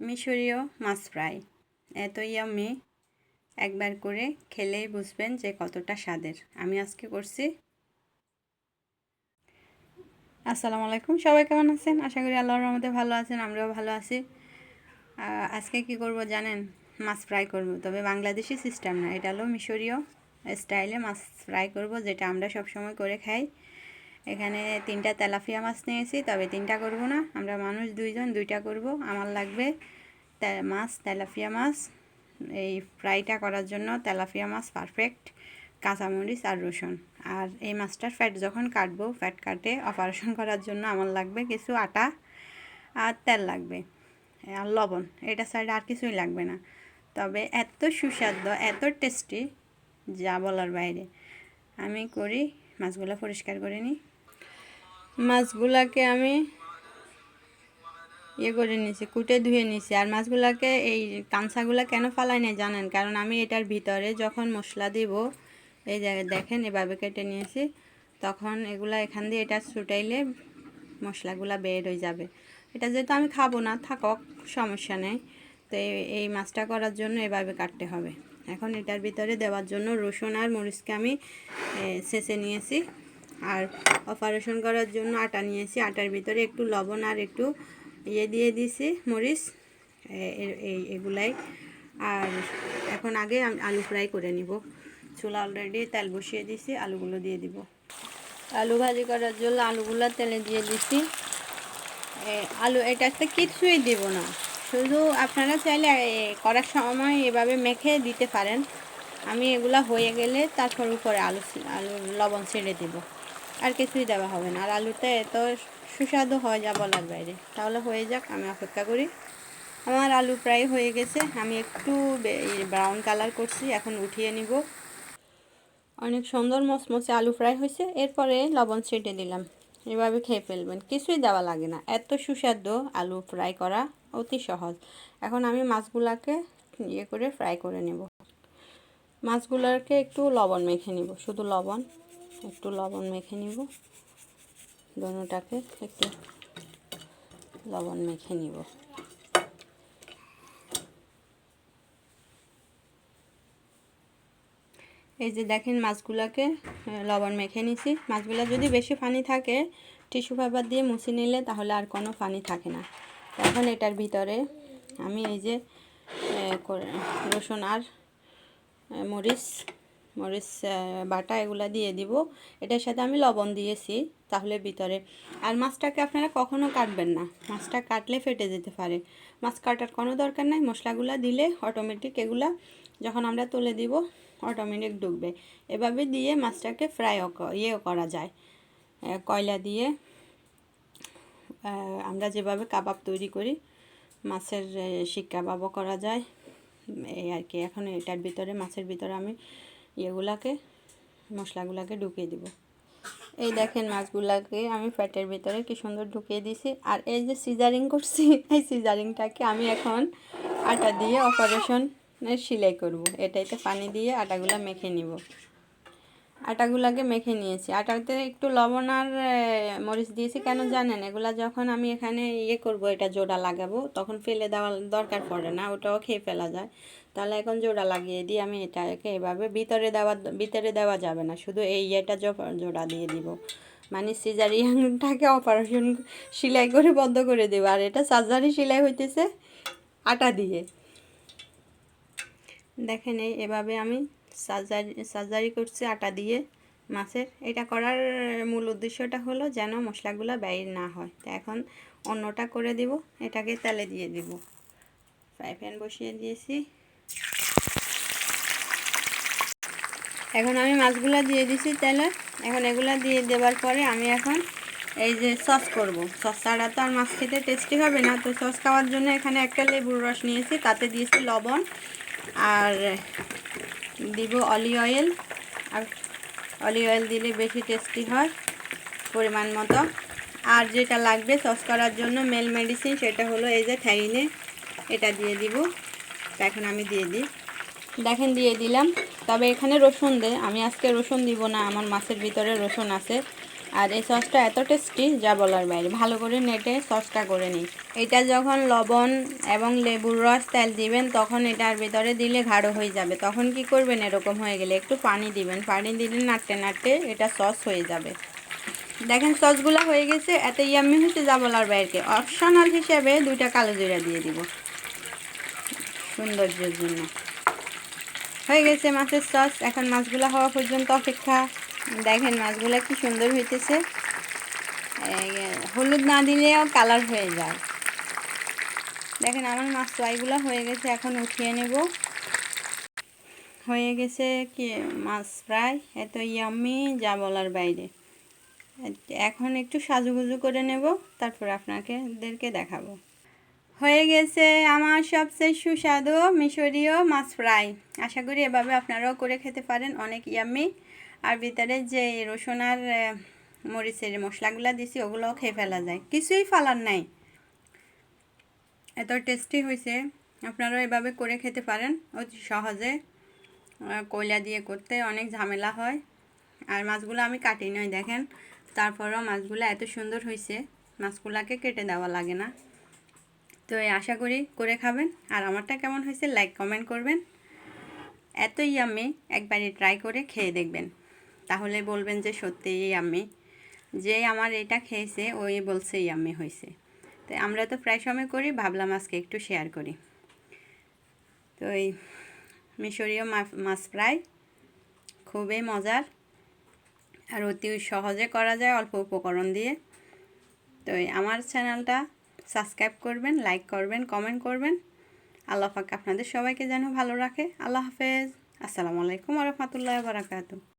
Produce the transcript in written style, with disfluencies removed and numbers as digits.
মিশরীয় মাছ ফ্রাই এত ইয়াম্মি, একবার করে খেলেই বুঝবেন যে কতটা স্বাদের। আমি আজকে করছি। আসসালামু আলাইকুম, সবাই কেমন আছেন? আশা করি আল্লাহর রহমতে ভালো আছেন, আমরাও ভালো আছি। আজকে কি করব জানেন? মাছ ফ্রাই করব, তবে বাংলাদেশি সিস্টেম না, এটা হলো মিশরীয় স্টাইলে মাছ ফ্রাই করব, যেটা আমরা সব সময় করে খাই। এখানে 3টা তেলাপিয়া মাছ নিয়েছি, তবে 3টা করব না, আমরা মানুষ 2জন, 2টা করব। আমার লাগবে তেলাপিয়া মাছ। এই ফ্রাইটা করার জন্য তেলাপিয়া মাছ পারফেক্ট, কাঁচামরিচ আর রসুন। আর এই মাছটার ফ্যাট যখন কাটবো, ফ্যাট কাটে অপারেশন করার জন্য আমার লাগবে কিছু আটা আর তেল লাগবে আর লবণ। এটা ছাড়া আর কিছুই লাগবে না। তবে এত সুস্বাদু, এত টেস্টি, যা বলার বাইরে। আমি করি, মাছগুলো পরিষ্কার করে নিই। মাছগুলাকে আমি করে নিয়েছি, কুটে ধুয়ে নিয়েছি। আর মাছগুলাকে এই কাঁচাগুলা কেন ফালাই না জানেন? কারণ আমি এটার ভিতরে যখন মশলা দিব, এই জায়গায় দেখেন এভাবে কেটে নিয়েছি, তখন এগুলা এখান দিয়ে এটা ছুটাইলে মশলাগুলা বের হয়ে যাবে। এটা যেহেতু আমি খাবো না, থাকক, সমস্যা নেই। তো এই মাছটা করার জন্য এভাবে কাটতে হবে। এখন এটার ভিতরে দেওয়ার জন্য রসুন আর মরিচকে আমি ছেঁচে নিয়েছি। আর অপারেশন করার জন্য আটা নিয়েছি, আটার ভিতরে একটু লবণ আর একটু দিয়ে দিয়েছি মরিচ, এগুলাই। আর এখন আগে আমি আলু ফ্রাই করে নিব। চুলা অলরেডি তেল বসিয়ে দিয়েছি, আলুগুলো দিয়ে দিব। আলু ভাজি করার জন্য আলুগুলো তেলে দিয়ে দিছি। আলু এটাতে কিছুই দিব না, শুধু আপনারা চাইলে করার সময় এভাবে মেখে দিতে পারেন। আমি এগুলা হয়ে গেলে তারপর উপরে আলু লবণ ছেড়ে দিব, আর কিছুই দেওয়া হবে না। আর আলুটা এত সুস্বাদু হয় যা বলার বাইরে। তাহলে হয়ে যাক, আমি অপেক্ষা করি। আমার আলু প্রায় হয়ে গেছে, আমি একটু ব্রাউন কালার করছি, এখন উঠিয়ে নিব। অনেক সুন্দর মচমচে আলু ফ্রাই হয়েছে। এরপরে লবণ ছিটে দিলাম। এভাবে খেয়ে ফেলবেন, কিছুই দেওয়া লাগে না। এত সুস্বাদু আলু ফ্রাই করা, অতি সহজ। এখন আমি মাছগুলাকে করে ফ্রাই করে নেব। মাছগুলোকে একটু লবণ মেখে নিব, শুধু লবণ, একটু লবণ মেখে নিব। দোনোটাকে একটু লবণ মেখে নিব। এই যে দেখেন মাছগুলোকে লবণ মেখে নিছি। মাছগুলো যদি বেশি পানি থাকে, টিস্যু পেপার দিয়ে মুছে নিলে তাহলে আর কোনো পানি থাকে না। এখন এটার ভিতরে আমি এই যে রসুন আর মরিচ বাটা এগুলা দিয়ে দিব। এটার সাথে আমি লবণ দিয়েছি, তাহলে ভিতরে। আর মাছটাকে আপনারা কখনো কাটবেন না, মাছটা কাটলে ফেটে যেতে পারে। মাছ কাটার কোনো দরকার নাই, মশলাগুলা দিলে অটোমেটিক এগুলা যখন আমরা তুলে দিব অটোমেটিক ঢুকবে। এভাবে দিয়ে মাছটাকে ফ্রাইও করা যায়। কয়লা দিয়ে আমরা যেভাবে কাবাব তৈরি করি, মাছের শিক কাবাবও করা যায়, এই আর কি। এখন এটার ভিতরে, মাছের ভিতরে আমি মশলাগুলোকে ঢুকিয়ে দিব। এই দেখেন মাছগুলাকে আমি ফ্যাটের ভিতরে কি সুন্দর ঢুকিয়ে দিছি। আর এই যে সিজারিং করছি, এই সিজারিংটাকে আমি এখন আটা দিয়ে অপারেশনের সেলাই করব। এটাইতে পানি দিয়ে আটাগুলো মেখে নিব। আটাগুলাকে মেখে নিয়েছি। আটাতে একটু লবণ আর মরিচ দিয়েছি, কেন জানেন? এগুলা যখন আমি এখানে করব, এটা জোড়া লাগাবো, তখন ফেলে দেওয়ার দরকার পড়ে না, ওটাও খেয়ে ফেলা যায়। তাহলে এখন জোড়া লাগিয়ে দিই আমি এটাকে। এভাবে ভিতরে দেওয়া যাবে না, শুধু জোড়া দিয়ে দিব। মানে সিজারিয়ানটাকে অপারেশন সেলাই করে বন্ধ করে দেবো। আর এটা সার্জারি সেলাই হইতেছে আটা দিয়ে। দেখেন এভাবে আমি সার্জারি করছি আটা দিয়ে মাছের। এটা করার মূল উদ্দেশ্যটা হলো যেন মশলাগুলো বাইর না হয়। তো এখন অন্যটা করে দিব, এটাকে তেলে দিয়ে দিব। ফ্রাই প্যান বসিয়ে দিয়েছি। এখন আমি মাছগুলো দিয়ে দিছি তেলে। এখন এগুলা দিয়ে দেওয়ার পরে আমি এখন এই যে সস করব। সস ছাড়া তো আর মাছ খেতে টেস্টি হবে না। তো সস খাওয়ার জন্য এখানে একটা লেবুর রস নিয়েছি, তাতে দিয়েছি লবণ আর দিব অলিভ অয়েল। আর অলিভ অয়েল দিলে বেশি টেস্টি হয়, পরিমাণ মতো। আর যেটা লাগবে সস করার জন্য মেল মেডিসিন, সেটা হলো এই যে থাইনে, এটা দিয়ে দিব। এখন আমি দিয়ে দিই, দেখেন দিয়ে দিলাম। তবে এখানে রসুন আমি আজকে রসুন দিব না, আমার মাছের ভিতরে রসুন আছে। আর এই সসটা এত টেস্টি যা বলার বাইরে। ভালো করে নেটে সসটা করে নিই। এটা যখন লবণ এবং লেবুর রস তেল দিবেন তখন এটার ভিতরে দিলে গাঢ় হয়ে যাবে। তখন কি করবেন, এরকম হয়ে গেলে একটু পানি দিবেন, পানি দিলে নাড়তে নাড়তে এটা সস হয়ে যাবে। দেখেন সসগুলো হয়ে গেছে, এত ইয়াম্মি হয়েছে যা বলার বাইরে। অপশনাল হিসেবে 2টা কালো জিরা দিয়ে দিব সৌন্দর্যের জন্য। হয়ে গেছে মাছের সস। এখন মাছগুলো হওয়া পর্যন্ত অপেক্ষা। দেখেন মাছগুলো কি সুন্দর হইতেছে। হলুদ না দিলেও কালার হয়ে যায়। দেখেন আমার মাছ ফ্রাইগুলো হয়ে গেছে, এখন উঠিয়ে নেব। হয়ে গেছে কি মাছ ফ্রাই, এত ইয়াম্মি যা বলার বাইরে। এখন একটু সাজুগুজু করে নেব, তারপর আপনাদেরকে দেখাবো। হয়ে গেছে আমার সবচেয়ে সুস্বাদু মিশরীয় মাছ ফ্রাই। আশা করি এভাবে আপনারাও করে খেতে পারেন, অনেক ইয়াম্মি। আর ভিতরে যে রসুন আর মরিচের মশলাগুলো দিছি ওগুলোও খেয়ে ফেলা যায়, কিছুই ফেলার নাই। এত টেস্টি হয়েছে, আপনারাও এভাবে করে খেতে পারেন অতি সহজে। কয়লা দিয়ে করতে অনেক ঝামেলা হয়। আর মাছগুলো আমি কাটি নাই দেখেন, তারপরেও মাছগুলো এত সুন্দর হয়েছে, মাছগুলোকে কেটে দেওয়া লাগে না। তো আশা করি করে খাবেন। আর আমারটা কেমন হয়েছে লাইক কমেন্ট করবেন। এত ইয়াম্মি, একবারই ট্রাই করে খেয়ে দেখবেন, তাহলে বলবেন যে সত্যিই ইয়াম্মি। যে আমার এটা খেয়েছে ওই বলছে ইয়াম্মি হয়েছে। তো আমরা তো প্রায় সময় করি, ভাবলাম আজকে একটু শেয়ার করি। তো এই মিশরীয় মাছ ফ্রাই খুবই মজার আর অতি সহজে করা যায় অল্প উপকরণ দিয়ে। তো আমার চ্যানেলটা সাবস্ক্রাইব করবেন, লাইক করবেন, কমেন্ট করবেন। আল্লাহ পাক আপনাদের সবাইকে যেন ভালো রাখে। আল্লাহ হাফেজ। আসসালামু আলাইকুম ওয়া রাহমাতুল্লাহি ওয়া বারাকাতুহু।